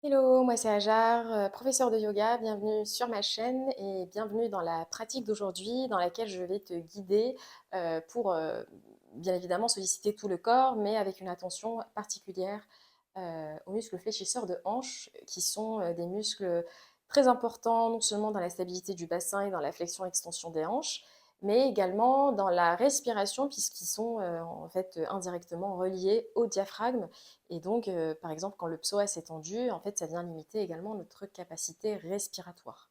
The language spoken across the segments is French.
Hello, moi c'est Hajar, professeure de yoga. Bienvenue sur ma chaîne et bienvenue dans la pratique d'aujourd'hui dans laquelle je vais te guider pour bien évidemment solliciter tout le corps, mais avec une attention particulière aux muscles fléchisseurs de hanche, qui sont des muscles très importants non seulement dans la stabilité du bassin et dans la flexion-extension des hanches, mais également dans la respiration puisqu'ils sont en fait indirectement reliés au diaphragme et donc, par exemple, quand le psoas est tendu, en fait, ça vient limiter également notre capacité respiratoire.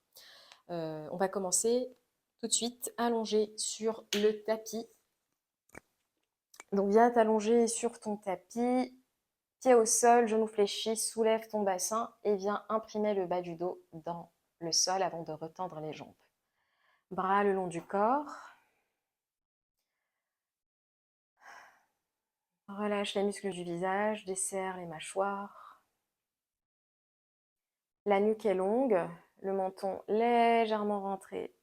On va commencer tout de suite allongé sur le tapis. Donc, viens t'allonger sur ton tapis, pied au sol, genoux fléchis, soulève ton bassin et viens imprimer le bas du dos dans le sol avant de retendre les jambes. Bras le long du corps. Relâche les muscles du visage, desserre les mâchoires. La nuque est longue, le menton légèrement rentré.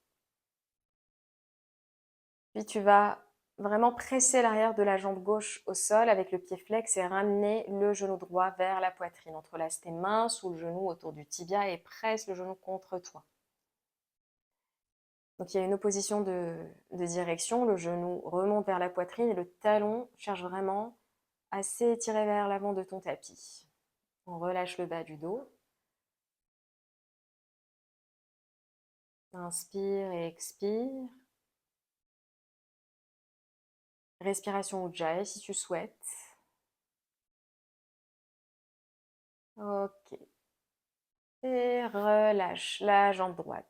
Puis tu vas vraiment presser l'arrière de la jambe gauche au sol avec le pied flex et ramener le genou droit vers la poitrine. Entrelace tes mains sous le genou autour du tibia et presse le genou contre toi. Donc il y a une opposition de direction. Le genou remonte vers la poitrine et le talon cherche vraiment à s'étirer vers l'avant de ton tapis. On relâche le bas du dos. Inspire et expire. Respiration Ujjayi si tu souhaites. Ok. Et relâche la jambe droite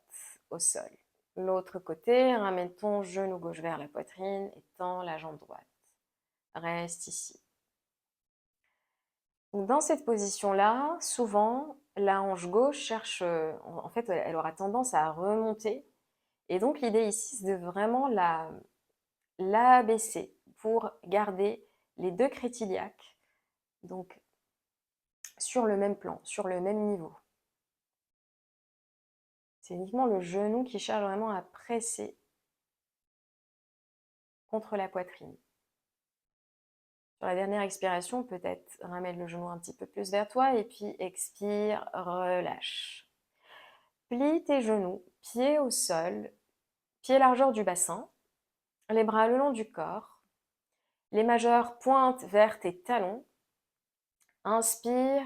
au sol. L'autre côté, ramène ton genou gauche vers la poitrine et tends la jambe droite. Reste ici. Donc, dans cette position-là, souvent, la hanche gauche cherche, en fait, elle aura tendance à remonter. Et donc, l'idée ici, c'est de vraiment la baisser pour garder les deux crétiliaques, donc sur le même plan, sur le même niveau. C'est uniquement le genou qui cherche vraiment à presser contre la poitrine. Sur la dernière expiration, peut-être ramène le genou un petit peu plus vers toi et puis expire, relâche. Plie tes genoux, pieds au sol, pieds largeur du bassin, les bras le long du corps, les majeurs pointent vers tes talons. Inspire,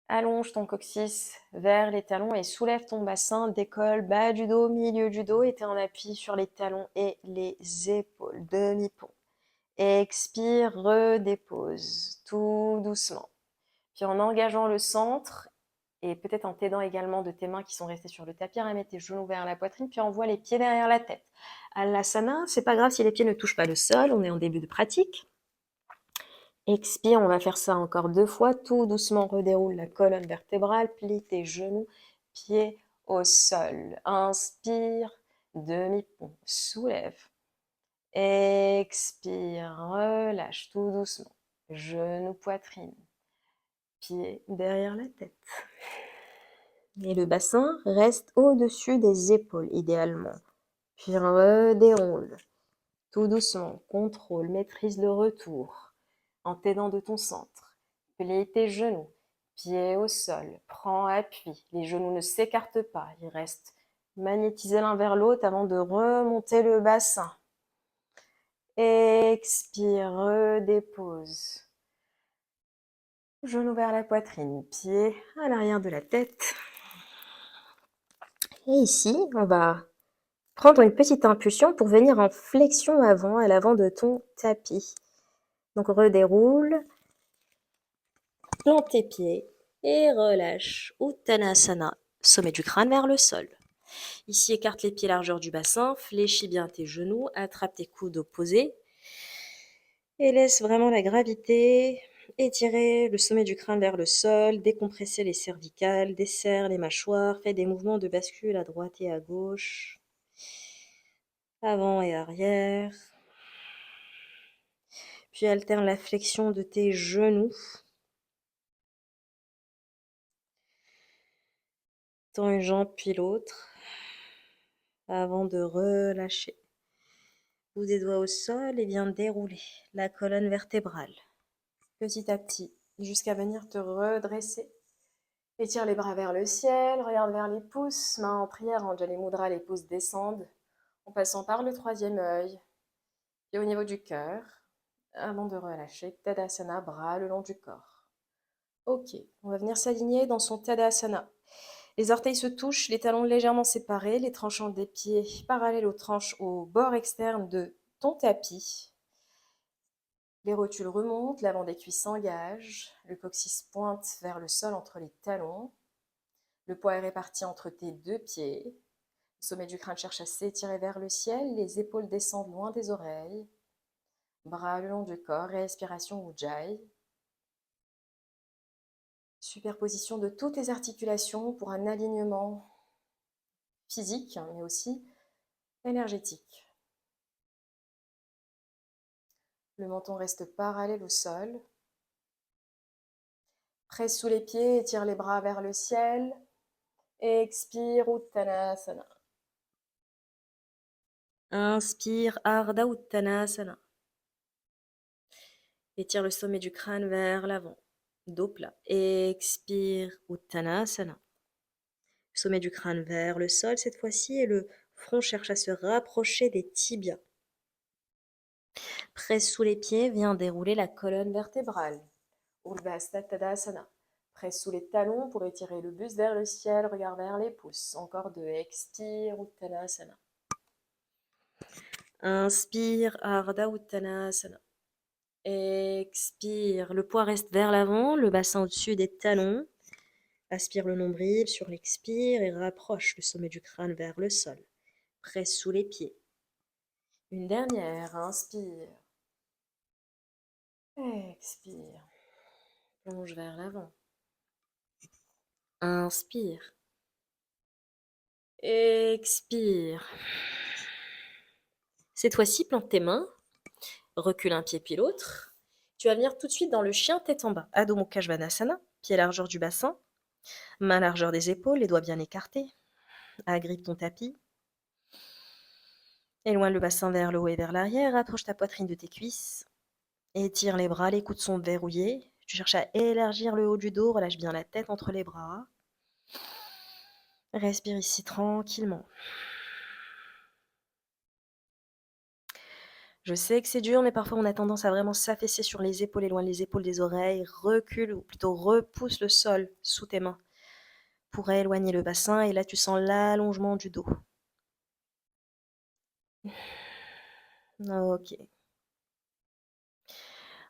allonge ton coccyx vers les talons et soulève ton bassin, décolle, bas du dos, milieu du dos et tu es en appui sur les talons et les épaules, demi-pont. Expire, redépose, tout doucement. Puis en engageant le centre, et peut-être en t'aidant également de tes mains qui sont restées sur le tapis, remets tes genoux vers la poitrine, puis envoie les pieds derrière la tête. Alasana, c'est pas grave si les pieds ne touchent pas le sol, on est en début de pratique. Expire, on va faire ça encore 2 fois, tout doucement redéroule la colonne vertébrale, plie tes genoux, pieds au sol. Inspire, demi-pont, soulève. Expire, relâche tout doucement. Genou, poitrine, pieds derrière la tête. Et le bassin reste au-dessus des épaules, idéalement. Puis redéroule. Tout doucement, contrôle, maîtrise le retour. En t'aidant de ton centre. Plie tes genoux, pieds au sol. Prends appui. Les genoux ne s'écartent pas. Ils restent magnétisés l'un vers l'autre avant de remonter le bassin. Expire, redépose. Genou vers la poitrine, pied à l'arrière de la tête. Et ici, on va prendre une petite impulsion pour venir en flexion avant, à l'avant de ton tapis. Donc redéroule, plante tes pieds et relâche. Uttanasana, sommet du crâne vers le sol. Ici, écarte les pieds largeur du bassin, fléchis bien tes genoux, attrape tes coudes opposés et laisse vraiment la gravité étirer le sommet du crâne vers le sol, décompresser les cervicales, desserre les mâchoires, fais des mouvements de bascule à droite et à gauche, avant et arrière. Puis alterne la flexion de tes genoux. Tends une jambe puis l'autre avant de relâcher. Pousse des doigts au sol et viens dérouler la colonne vertébrale petit à petit jusqu'à venir te redresser Étire les bras vers le ciel, regarde vers les pouces, main en prière, Anjali Mudra, les pouces descendent, en passant par le troisième œil, et au niveau du cœur, avant de relâcher, Tadasana, bras le long du corps. Ok, on va venir s'aligner dans son Tadasana. Les orteils se touchent, les talons légèrement séparés, les tranchants des pieds parallèles aux tranches au bord externe de ton tapis. Les rotules remontent, l'avant des cuisses s'engage, le coccyx pointe vers le sol entre les talons. Le poids est réparti entre tes deux pieds. Le sommet du crâne cherche à s'étirer vers le ciel, les épaules descendent loin des oreilles. Bras le long du corps, respiration Ujjayi. Superposition de toutes les articulations pour un alignement physique, mais aussi énergétique. Le menton reste parallèle au sol. Presse sous les pieds, étire les bras vers le ciel. Expire Uttanasana. Inspire Ardha Uttanasana. Étire le sommet du crâne vers l'avant. Dos plat. Expire Uttanasana. Sommet du crâne vers le sol cette fois-ci et le front cherche à se rapprocher des tibias. Presse sous les pieds, viens dérouler la colonne vertébrale. Urdhva Tadasana. Presse sous les talons pour étirer le buste vers le ciel, regard vers les pouces. Encore deux. Expire Uttanasana. Inspire Ardha Uttanasana. Expire. Le poids reste vers l'avant, le bassin au-dessus des talons. Aspire le nombril sur l'expire et rapproche le sommet du crâne vers le sol. Presse sous les pieds. Une dernière. Inspire. Expire. Plonge vers l'avant. Inspire. Expire. Cette fois-ci, plante tes mains. Recule un pied puis l'autre. Tu vas venir tout de suite dans le chien tête en bas. Adho Mukha Svanasana. Pied largeur du bassin. Main largeur des épaules, les doigts bien écartés. Agrippe ton tapis. Éloigne le bassin vers le haut et vers l'arrière. Rapproche ta poitrine de tes cuisses. Étire les bras, les coudes sont verrouillés. Tu cherches à élargir le haut du dos. Relâche bien la tête entre les bras. Respire ici tranquillement. Je sais que c'est dur, mais parfois on a tendance à vraiment s'affaisser sur les épaules, éloigne les épaules des oreilles, recule ou plutôt repousse le sol sous tes mains pour éloigner le bassin et là tu sens l'allongement du dos. Ok.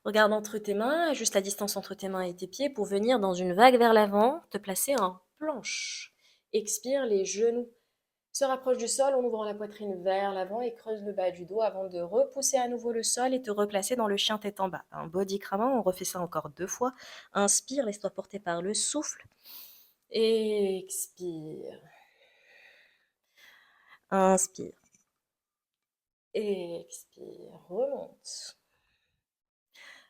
Regarde entre tes mains, ajuste la distance entre tes mains et tes pieds pour venir dans une vague vers l'avant, te placer en planche. Expire, les genoux se rapprochent du sol en ouvrant la poitrine vers l'avant et creuse le bas du dos avant de repousser à nouveau le sol et te replacer dans le chien tête en bas. Un body cravant, on refait ça encore 2 fois. Inspire, laisse-toi porter par le souffle. Expire. Inspire. Expire. Remonte.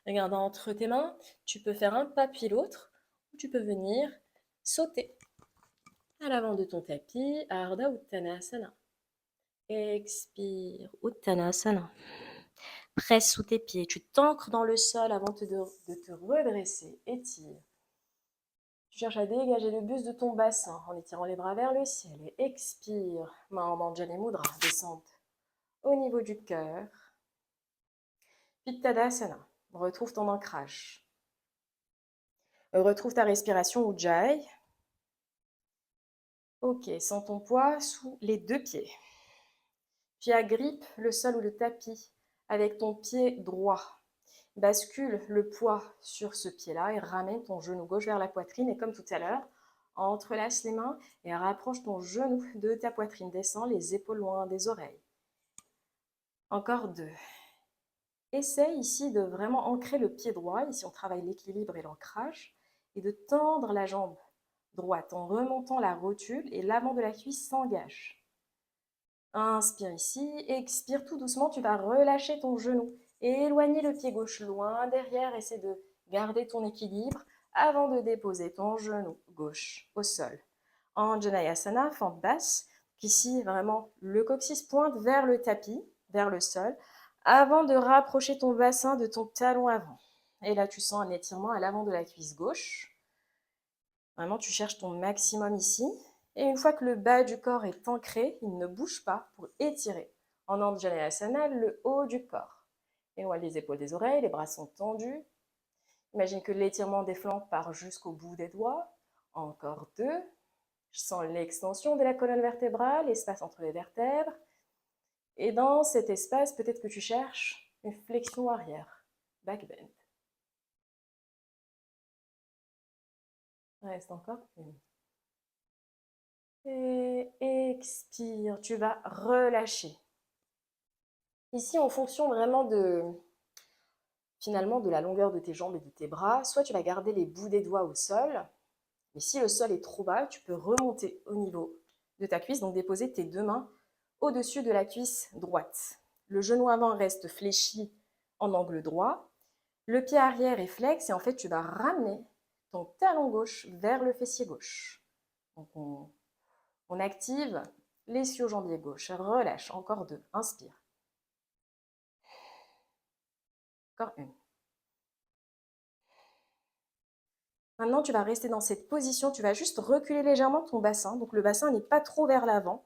Regarde entre tes mains, tu peux faire un pas puis l'autre, ou tu peux venir sauter à l'avant de ton tapis, Ardha Uttanasana. Expire, Uttanasana. Presse sous tes pieds, tu t'ancres dans le sol avant de te redresser. Étire. Tu cherches à dégager le buste de ton bassin en étirant les bras vers le ciel. Et expire, main en Anjali Mudra, descente au niveau du cœur. Puis Tadasana, retrouve ton ancrage. Retrouve ta respiration Ujjayi. Ok, sens ton poids sous les deux pieds. Puis agrippe le sol ou le tapis avec ton pied droit. Bascule le poids sur ce pied-là et ramène ton genou gauche vers la poitrine. Et comme tout à l'heure, entrelace les mains et rapproche ton genou de ta poitrine. Descends les épaules loin des oreilles. Encore 2. Essaye ici de vraiment ancrer le pied droit. Ici, on travaille l'équilibre et l'ancrage. Et de tendre la jambe droite en remontant la rotule et l'avant de la cuisse s'engage. Inspire ici, expire tout doucement, tu vas relâcher ton genou et éloigner le pied gauche loin derrière. Essaie de garder ton équilibre avant de déposer ton genou gauche au sol. Anjaneyasana, fente basse. Ici, vraiment, le coccyx pointe vers le tapis, vers le sol, avant de rapprocher ton bassin de ton talon avant. Et là, tu sens un étirement à l'avant de la cuisse gauche. Vraiment, tu cherches ton maximum ici. Et une fois que le bas du corps est ancré, il ne bouge pas pour étirer. En Anjaneyasana, le haut du corps. Éloigne les épaules des oreilles, les bras sont tendus. Imagine que l'étirement des flancs part jusqu'au bout des doigts. Encore 2. Je sens l'extension de la colonne vertébrale, l'espace entre les vertèbres. Et dans cet espace, peut-être que tu cherches une flexion arrière, back bend. Reste encore une. Et expire, tu vas relâcher. Ici, en fonction vraiment finalement de la longueur de tes jambes et de tes bras, soit tu vas garder les bouts des doigts au sol, mais si le sol est trop bas, tu peux remonter au niveau de ta cuisse, donc déposer tes 2 mains au-dessus de la cuisse droite. Le genou avant reste fléchi en angle droit. Le pied arrière est flex et en fait, tu vas ramener ton talon gauche vers le fessier gauche. Donc, on active l'ischio-jambier gauche. Relâche. Encore 2. Inspire. Encore une. Maintenant, tu vas rester dans cette position. Tu vas juste reculer légèrement ton bassin. Donc, le bassin n'est pas trop vers l'avant.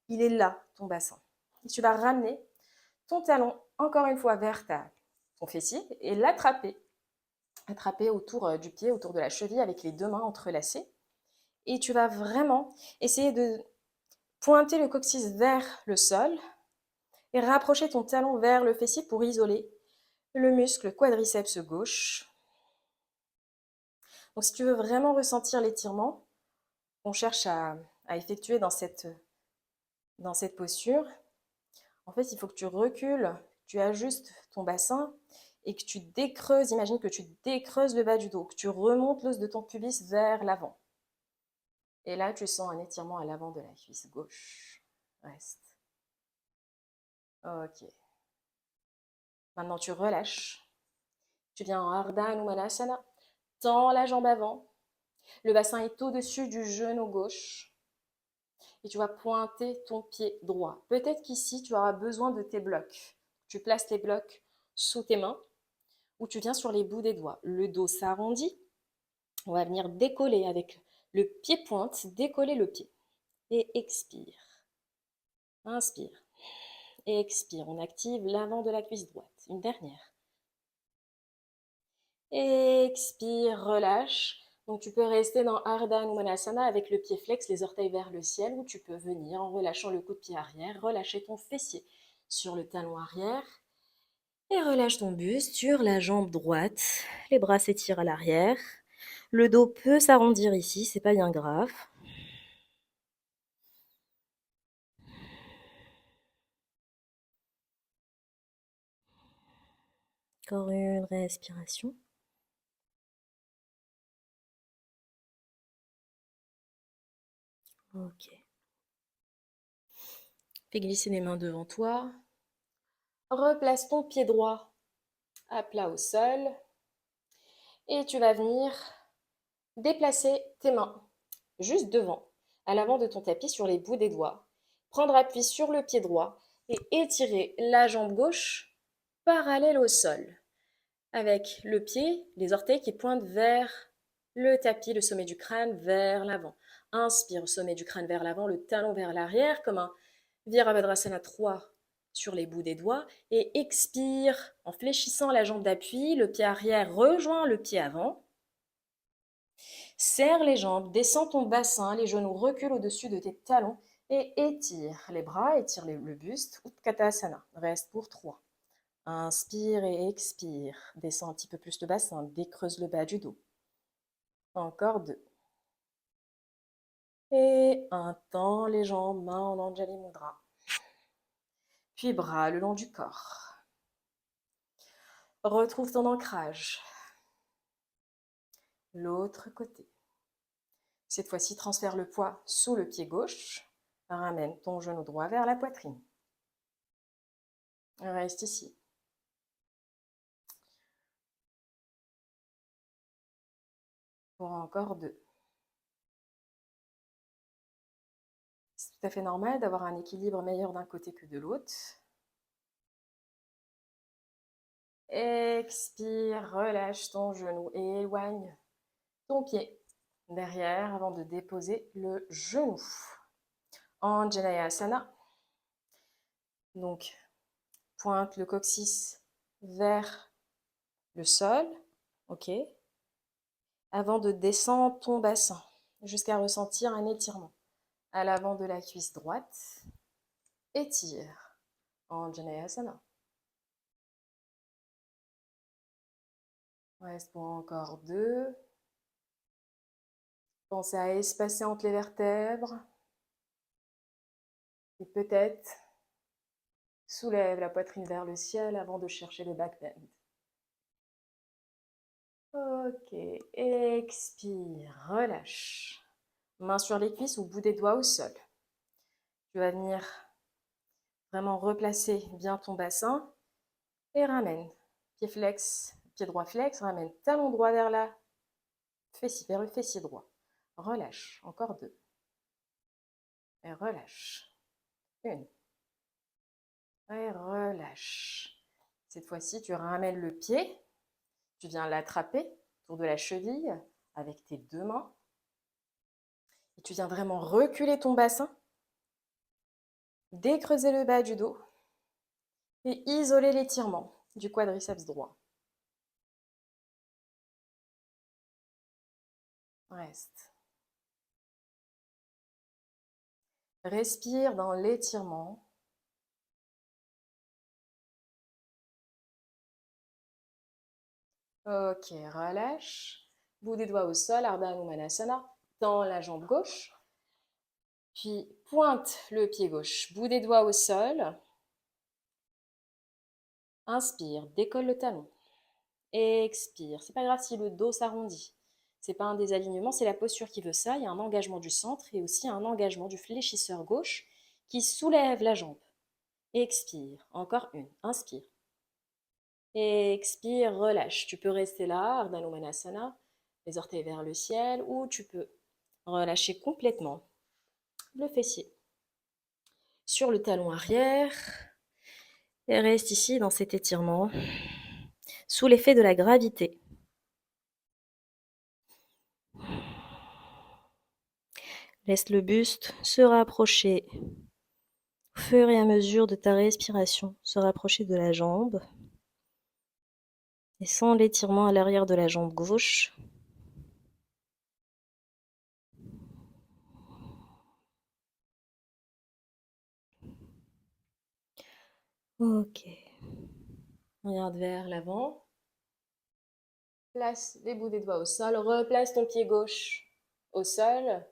Il est là, ton bassin. Et tu vas ramener ton talon, encore une fois, vers ton fessier et l'attraper. Attraper autour du pied, autour de la cheville avec les 2 mains entrelacées. Et tu vas vraiment essayer de pointer le coccyx vers le sol et rapprocher ton talon vers le fessier pour isoler le muscle quadriceps gauche. Donc si tu veux vraiment ressentir l'étirement qu'on cherche à effectuer dans cette posture, en fait, il faut que tu recules, tu ajustes ton bassin et que tu décreuses, imagine que tu décreuses le bas du dos, que tu remontes l'os de ton pubis vers l'avant. Et là, tu sens un étirement à l'avant de la cuisse gauche. Reste. Ok. Maintenant, tu relâches. Tu viens en Ardha Anumanasana. Tends la jambe avant. Le bassin est au-dessus du genou gauche. Et tu vas pointer ton pied droit. Peut-être qu'ici, tu auras besoin de tes blocs. Tu places tes blocs sous tes mains ou tu viens sur les bouts des doigts. Le dos s'arrondit. On va venir décoller avec le pied-pointe, décoller le pied. Et expire. Inspire. Et expire. On active l'avant de la cuisse droite. Une dernière. Expire, relâche. Donc tu peux rester dans Ardha Anumanasana avec le pied flex, les orteils vers le ciel, ou tu peux venir en relâchant le coup de pied arrière, relâcher ton fessier sur le talon arrière et relâche ton buste sur la jambe droite. Les bras s'étirent à l'arrière. Le dos peut s'arrondir ici, c'est pas bien grave. Encore une respiration. Ok. Fais glisser les mains devant toi. Replace ton pied droit à plat au sol. Et tu vas venir déplacer tes mains juste devant, à l'avant de ton tapis sur les bouts des doigts. Prendre appui sur le pied droit et étirer la jambe gauche parallèle au sol, avec le pied, les orteils qui pointent vers le tapis, le sommet du crâne vers l'avant. Inspire, sommet du crâne vers l'avant, le talon vers l'arrière, comme un Virabhadrasana 3 sur les bouts des doigts. Et expire en fléchissant la jambe d'appui, le pied arrière rejoint le pied avant. Serre les jambes, descends ton bassin, les genoux reculent au-dessus de tes talons et étire les bras, étire le buste. Utkatasana. Reste pour 3. Inspire et expire. Descends un petit peu plus le bassin, décreuse le bas du dos. Encore 2. Et un temps les jambes, mains en Anjali Mudra. Puis bras le long du corps. Retrouve ton ancrage. L'autre côté. Cette fois-ci, transfère le poids sous le pied gauche. Ramène ton genou droit vers la poitrine. Reste ici. Pour encore 2. C'est tout à fait normal d'avoir un équilibre meilleur d'un côté que de l'autre. Expire, relâche ton genou et éloigne ton pied derrière avant de déposer le genou. Anjaneyasana. Donc, pointe le coccyx vers le sol, ok, avant de descendre ton bassin jusqu'à ressentir un étirement à l'avant de la cuisse droite. Étire. Anjaneyasana. Reste pour encore 2. Pensez à espacer entre les vertèbres. Et peut-être soulève la poitrine vers le ciel avant de chercher le back bend. Ok, expire, relâche. Main sur les cuisses ou bout des doigts au sol. Tu vas venir vraiment replacer bien ton bassin et ramène. Pied flex, pied droit flex, ramène talon droit vers la fessier, vers le fessier droit. Relâche, encore 2. Et relâche. 1. Et relâche. Cette fois-ci, tu ramènes le pied. Tu viens l'attraper autour de la cheville avec tes 2 mains. Et tu viens vraiment reculer ton bassin, décreuser le bas du dos et isoler l'étirement du quadriceps droit. Reste. Respire dans l'étirement. Ok, relâche. Bout des doigts au sol, Ardha Manasana. Tends la jambe gauche. Puis pointe le pied gauche. Bout des doigts au sol. Inspire, décolle le talon. Expire. C'est pas grave si le dos s'arrondit. C'est pas un désalignement, c'est la posture qui veut ça. Il y a un engagement du centre et aussi un engagement du fléchisseur gauche qui soulève la jambe. Expire. Encore 1. Inspire. Expire, relâche. Tu peux rester là, Ardha Manasana, les orteils vers le ciel, ou tu peux relâcher complètement le fessier sur le talon arrière et reste ici dans cet étirement sous l'effet de la gravité. Laisse le buste se rapprocher au fur et à mesure de ta respiration, se rapprocher de la jambe et sans l'étirement à l'arrière de la jambe gauche. Ok. Regarde vers l'avant. Place les bouts des doigts au sol. Replace ton pied gauche au sol.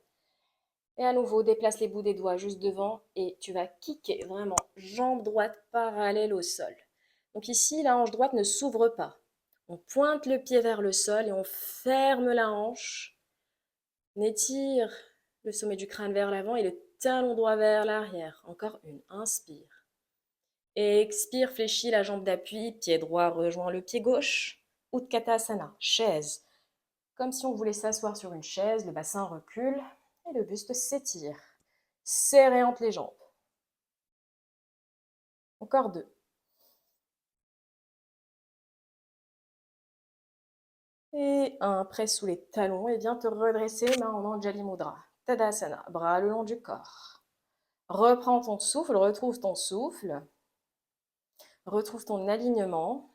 Et à nouveau, déplace les bouts des doigts juste devant et tu vas kicker vraiment jambe droite parallèle au sol. Donc ici, la hanche droite ne s'ouvre pas. On pointe le pied vers le sol et on ferme la hanche. On étire le sommet du crâne vers l'avant et le talon droit vers l'arrière. Encore 1. Inspire. Expire, fléchis la jambe d'appui. Pied droit rejoint le pied gauche. Utkatasana, chaise. Comme si on voulait s'asseoir sur une chaise, le bassin recule et le buste s'étire. Serrez entre les jambes. Encore 2. Et 1. Presse sous les talons et viens te redresser, main en Anjali Mudra. Tadasana, bras le long du corps. Reprends ton souffle, retrouve ton souffle. Retrouve ton alignement.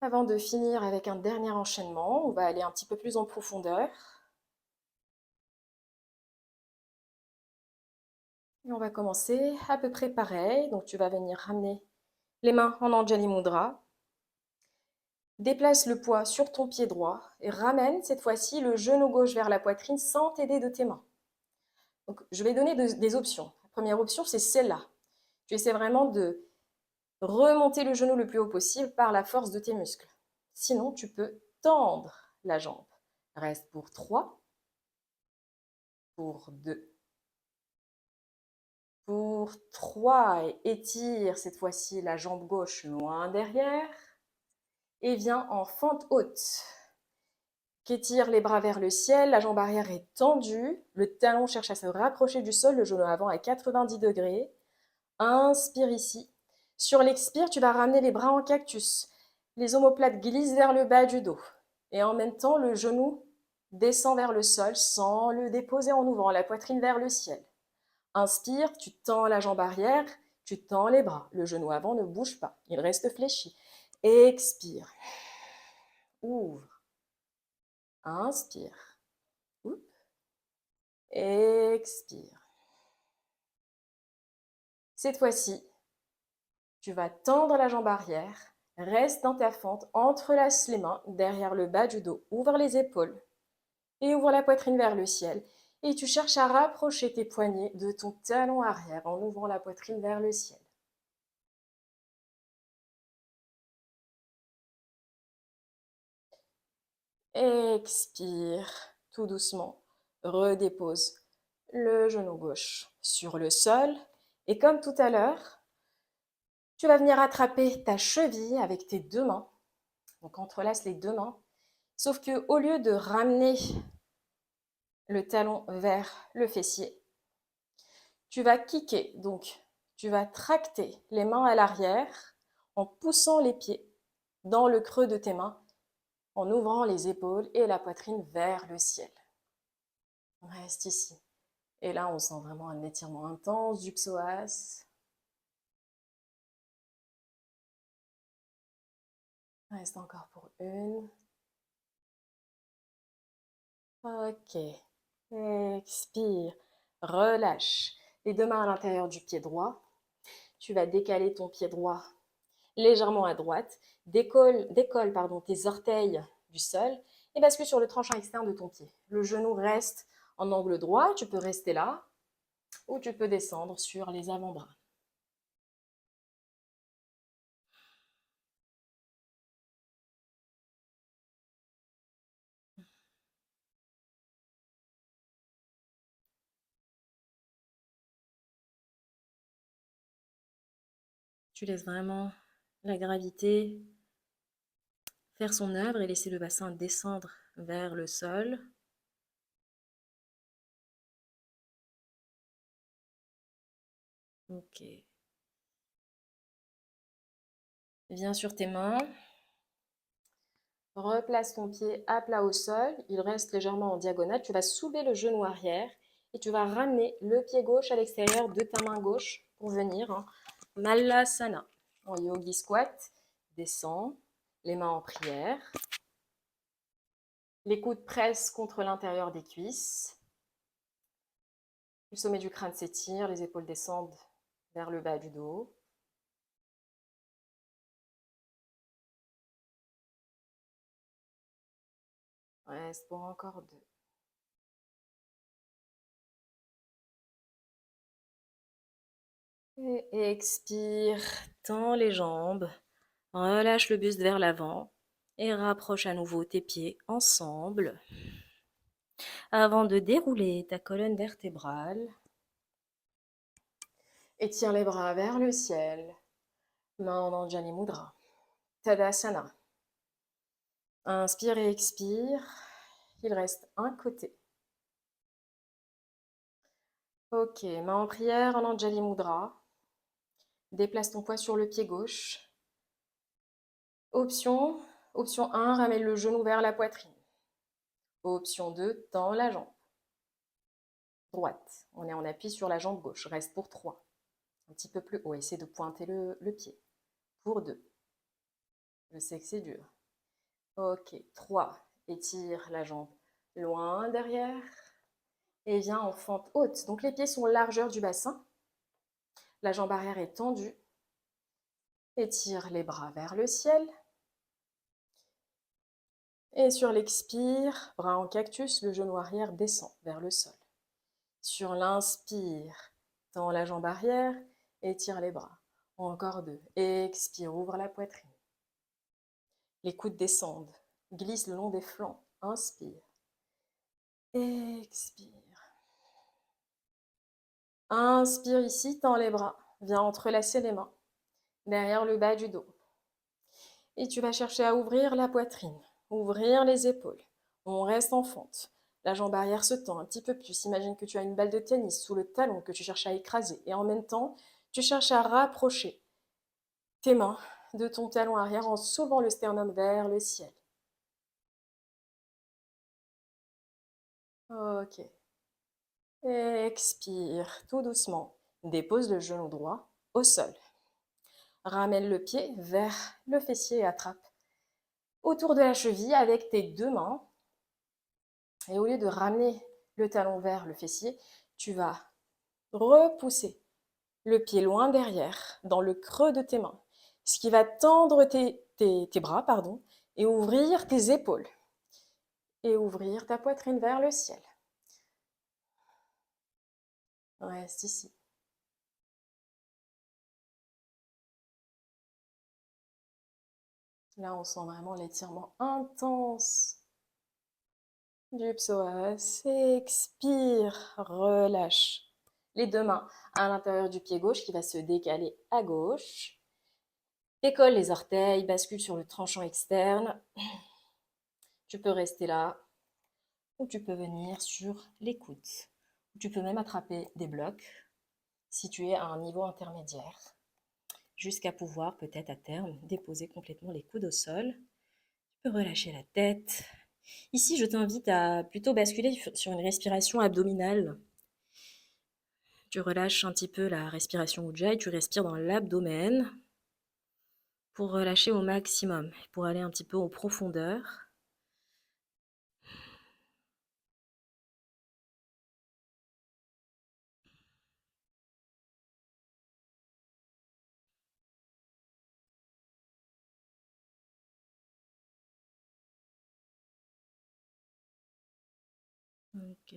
Avant de finir avec un dernier enchaînement, on va aller un petit peu plus en profondeur. Et on va commencer à peu près pareil. Donc tu vas venir ramener les mains en Anjali Mudra. Déplace le poids sur ton pied droit et ramène cette fois-ci le genou gauche vers la poitrine sans t'aider de tes mains. Donc, je vais donner des options. La première option, c'est celle-là. Tu essaies vraiment de remonter le genou le plus haut possible par la force de tes muscles. Sinon, tu peux tendre la jambe. Reste pour 3, pour 2, pour 3 et étire cette fois-ci la jambe gauche loin derrière et viens en fente haute. Qu'étire les bras vers le ciel, la jambe arrière est tendue, le talon cherche à se rapprocher du sol, le genou avant à 90 degrés. Inspire ici. Sur l'expire, tu vas ramener les bras en cactus. Les omoplates glissent vers le bas du dos. Et en même temps, le genou descend vers le sol sans le déposer en ouvrant la poitrine vers le ciel. Inspire, tu tends la jambe arrière, tu tends les bras. Le genou avant ne bouge pas, il reste fléchi. Expire. Ouvre. Inspire. Oups. Expire. Cette fois-ci, tu vas tendre la jambe arrière, reste dans ta fente, entrelace les mains derrière le bas du dos, ouvre les épaules et ouvre la poitrine vers le ciel. Et tu cherches à rapprocher tes poignets de ton talon arrière en ouvrant la poitrine vers le ciel. Expire tout doucement. Redépose le genou gauche sur le sol. Et comme tout à l'heure, tu vas venir attraper ta cheville avec tes deux mains. Donc entrelace les deux mains. Sauf que au lieu de ramener le talon vers le fessier, tu vas kicker. Donc tu vas tracter les mains à l'arrière en poussant les pieds dans le creux de tes mains, en ouvrant les épaules et la poitrine vers le ciel. On reste ici. Et là, on sent vraiment un étirement intense du psoas. Reste encore pour une. Ok. Expire. Relâche. Les deux mains à l'intérieur du pied droit. Tu vas décaler ton pied droit légèrement à droite. Décolle tes orteils du sol et bascule sur le tranchant externe de ton pied. Le genou reste en angle droit. Tu peux rester là ou tu peux descendre sur les avant-bras. Tu laisses vraiment la gravité faire son œuvre et laisser le bassin descendre vers le sol. Ok. Viens sur tes mains. Replace ton pied à plat au sol. Il reste légèrement en diagonale. Tu vas soulever le genou arrière et tu vas ramener le pied gauche à l'extérieur de ta main gauche pour venir en Malasana. En yogi squat, descends, les mains en prière. Les coudes pressent contre l'intérieur des cuisses. Le sommet du crâne s'étire, les épaules descendent vers le bas du dos. Reste pour encore deux. Et expire, tends les jambes, relâche le buste vers l'avant et rapproche à nouveau tes pieds ensemble avant de dérouler ta colonne vertébrale. Étire les bras vers le ciel, main en Anjali Mudra, Tadasana. Inspire et expire, il reste un côté. Ok, main en prière en Anjali Mudra. Déplace ton poids sur le pied gauche. Option 1, ramène le genou vers la poitrine. Option 2, tends la jambe droite. On est en appui sur la jambe gauche. Reste pour 3. Un petit peu plus haut. Essaie de pointer le pied. Pour 2. Je sais que c'est dur. Ok, 3. Étire la jambe loin derrière. Et viens en fente haute. Donc les pieds sont largeur du bassin. La jambe arrière est tendue. Étire les bras vers le ciel. Et sur l'expire, bras en cactus, le genou arrière descend vers le sol. Sur l'inspire, tends la jambe arrière, étire les bras. Encore 2. Expire, ouvre la poitrine. Les coudes descendent, glisse le long des flancs. Inspire. Expire. Inspire ici, tends les bras. Viens entrelacer les mains derrière le bas du dos. Et tu vas chercher à ouvrir la poitrine, ouvrir les épaules. On reste en fente. La jambe arrière se tend un petit peu plus. Imagine que tu as une balle de tennis sous le talon que tu cherches à écraser. Et en même temps, tu cherches à rapprocher tes mains de ton talon arrière en soulevant le sternum vers le ciel. Ok. Expire tout doucement. Dépose le genou droit au sol. Ramène le pied vers le fessier et attrape autour de la cheville avec tes deux mains. Et au lieu de ramener le talon vers le fessier, tu vas repousser le pied loin derrière, dans le creux de tes mains, ce qui va tendre tes bras, pardon, et ouvrir tes épaules. Et ouvrir ta poitrine vers le ciel. Reste ici. Là, on sent vraiment l'étirement intense du psoas. Expire, relâche. Les deux mains à l'intérieur du pied gauche qui va se décaler à gauche. Décolle les orteils, bascule sur le tranchant externe. Tu peux rester là ou tu peux venir sur les coudes. Tu peux même attraper des blocs si tu es à un niveau intermédiaire, jusqu'à pouvoir peut-être à terme déposer complètement les coudes au sol. Tu peux relâcher la tête. Ici, je t'invite à plutôt basculer sur une respiration abdominale. Tu relâches un petit peu la respiration Ujjayi, tu respires dans l'abdomen pour relâcher au maximum, pour aller un petit peu en profondeur. Ok.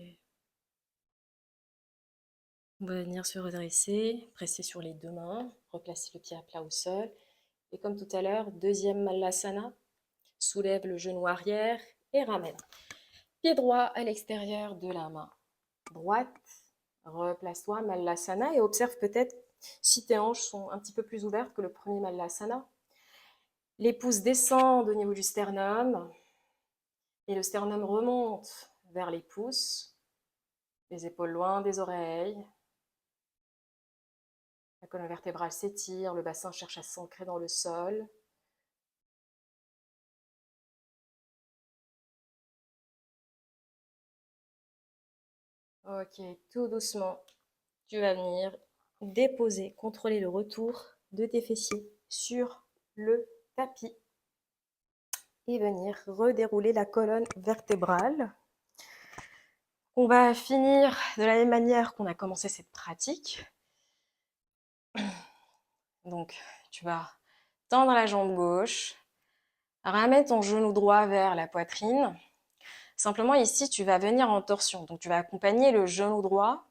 On va venir se redresser, presser sur les deux mains, replacer le pied à plat au sol. Et comme tout à l'heure, deuxième Malasana, soulève le genou arrière et ramène. Pied droit à l'extérieur de la main droite. Replace-toi, Malasana, et observe peut-être si tes hanches sont un petit peu plus ouvertes que le premier Malasana. Les pouces descendent au niveau du sternum et le sternum remonte vers les pouces, les épaules loin des oreilles. La colonne vertébrale s'étire, le bassin cherche à s'ancrer dans le sol. Ok, tout doucement, tu vas venir déposer, contrôler le retour de tes fessiers sur le tapis et venir redérouler la colonne vertébrale. On va finir de la même manière qu'on a commencé cette pratique. Donc, tu vas tendre la jambe gauche, ramène ton genou droit vers la poitrine. Simplement ici, tu vas venir en torsion. Donc, tu vas accompagner le genou droit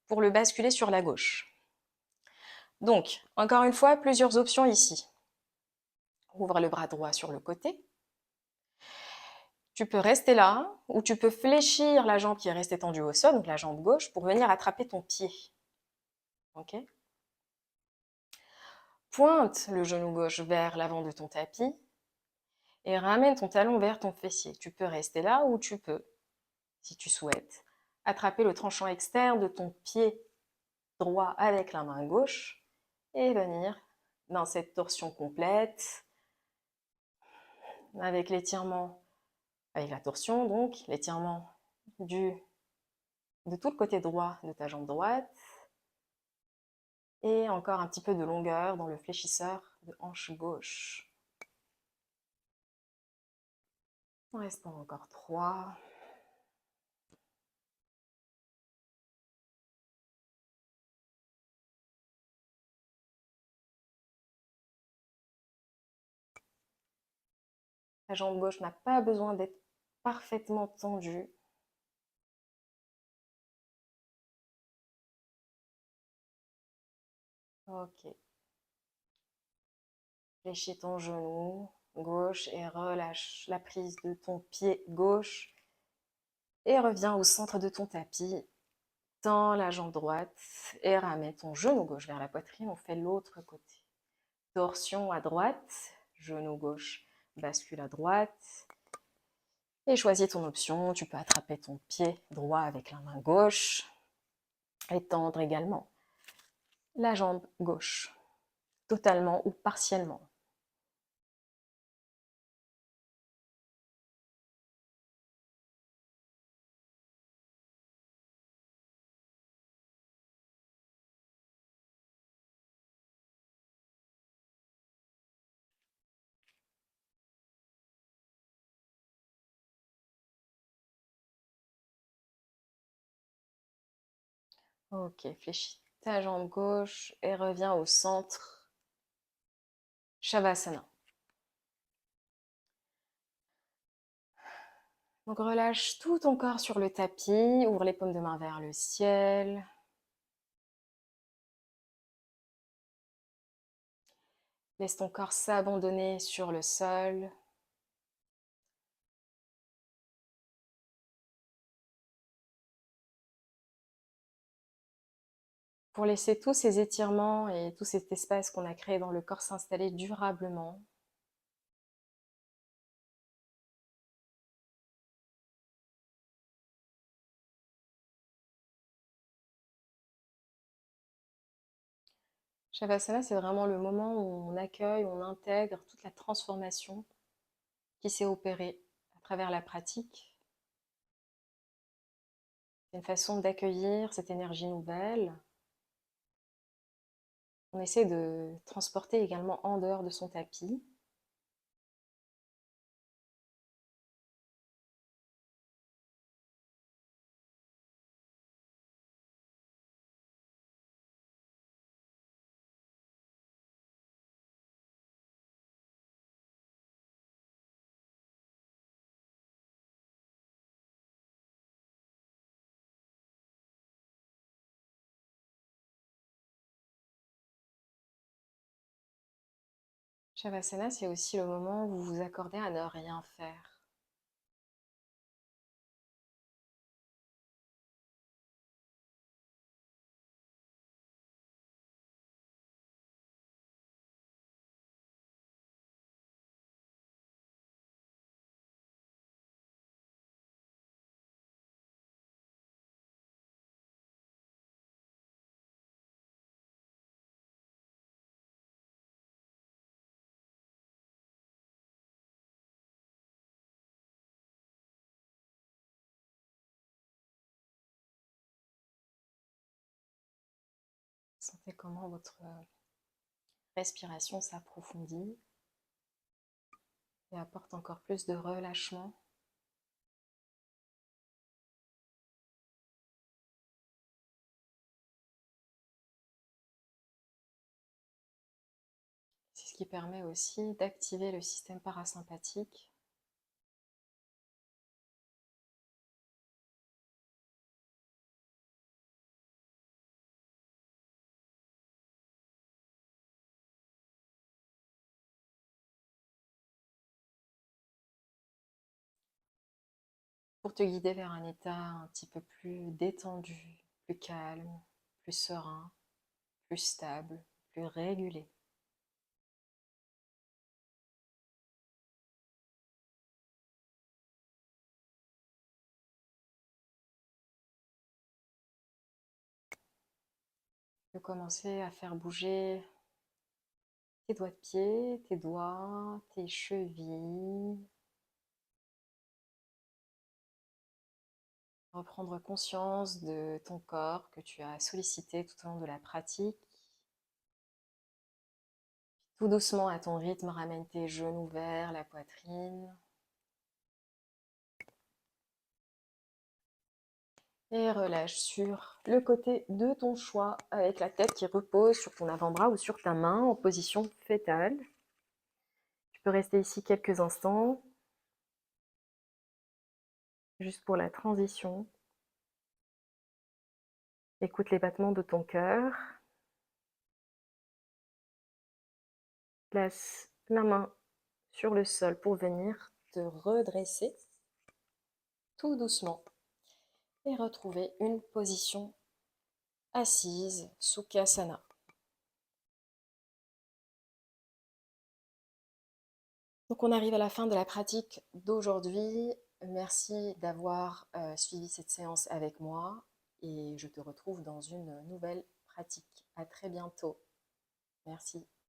pour le basculer sur la gauche. Donc, encore une fois, plusieurs options ici. Ouvre le bras droit sur le côté. Tu peux rester là, ou tu peux fléchir la jambe qui est restée tendue au sol, donc la jambe gauche, pour venir attraper ton pied. Ok ? Pointe le genou gauche vers l'avant de ton tapis et ramène ton talon vers ton fessier. Tu peux rester là ou tu peux, si tu souhaites, attraper le tranchant externe de ton pied droit avec la main gauche et venir dans cette torsion complète avec l'étirement, avec la torsion donc, l'étirement de tout le côté droit de ta jambe droite et encore un petit peu de longueur dans le fléchisseur de hanche gauche. Restons encore 3. La jambe gauche n'a pas besoin d'être parfaitement tendue. Ok. Fléchis ton genou gauche et relâche la prise de ton pied gauche. Et reviens au centre de ton tapis. Tends la jambe droite et ramène ton genou gauche vers la poitrine. On fait l'autre côté. Torsion à droite, genou gauche bascule à droite. Et choisis ton option. Tu peux attraper ton pied droit avec la main gauche et tendre également la jambe gauche, totalement ou partiellement. Ok, fléchis ta jambe gauche et reviens au centre. Shavasana. Donc relâche tout ton corps sur le tapis, ouvre les paumes de main vers le ciel. Laisse ton corps s'abandonner sur le sol. Pour laisser tous ces étirements et tout cet espace qu'on a créé dans le corps s'installer durablement. Shavasana, c'est vraiment le moment où on accueille, on intègre toute la transformation qui s'est opérée à travers la pratique. C'est une façon d'accueillir cette énergie nouvelle. On essaie de transporter également en dehors de son tapis. Shavasana, c'est aussi le moment où vous vous accordez à ne rien faire. Sentez comment votre respiration s'approfondit et apporte encore plus de relâchement. C'est ce qui permet aussi d'activer le système parasympathique. Pour te guider vers un état un petit peu plus détendu, plus calme, plus serein, plus stable, plus régulé. Tu peux commencer à faire bouger tes doigts de pied, tes doigts, tes chevilles. Reprendre conscience de ton corps que tu as sollicité tout au long de la pratique. Tout doucement, à ton rythme, ramène tes genoux vers la poitrine. Et relâche sur le côté de ton choix, avec la tête qui repose sur ton avant-bras ou sur ta main en position fétale. Tu peux rester ici quelques instants, juste pour la transition. Écoute les battements de ton cœur. Place la main sur le sol pour venir te redresser tout doucement et retrouver une position assise, Sukhasana. Donc on arrive à la fin de la pratique d'aujourd'hui. Merci d'avoir suivi cette séance avec moi et je te retrouve dans une nouvelle pratique. À très bientôt. Merci.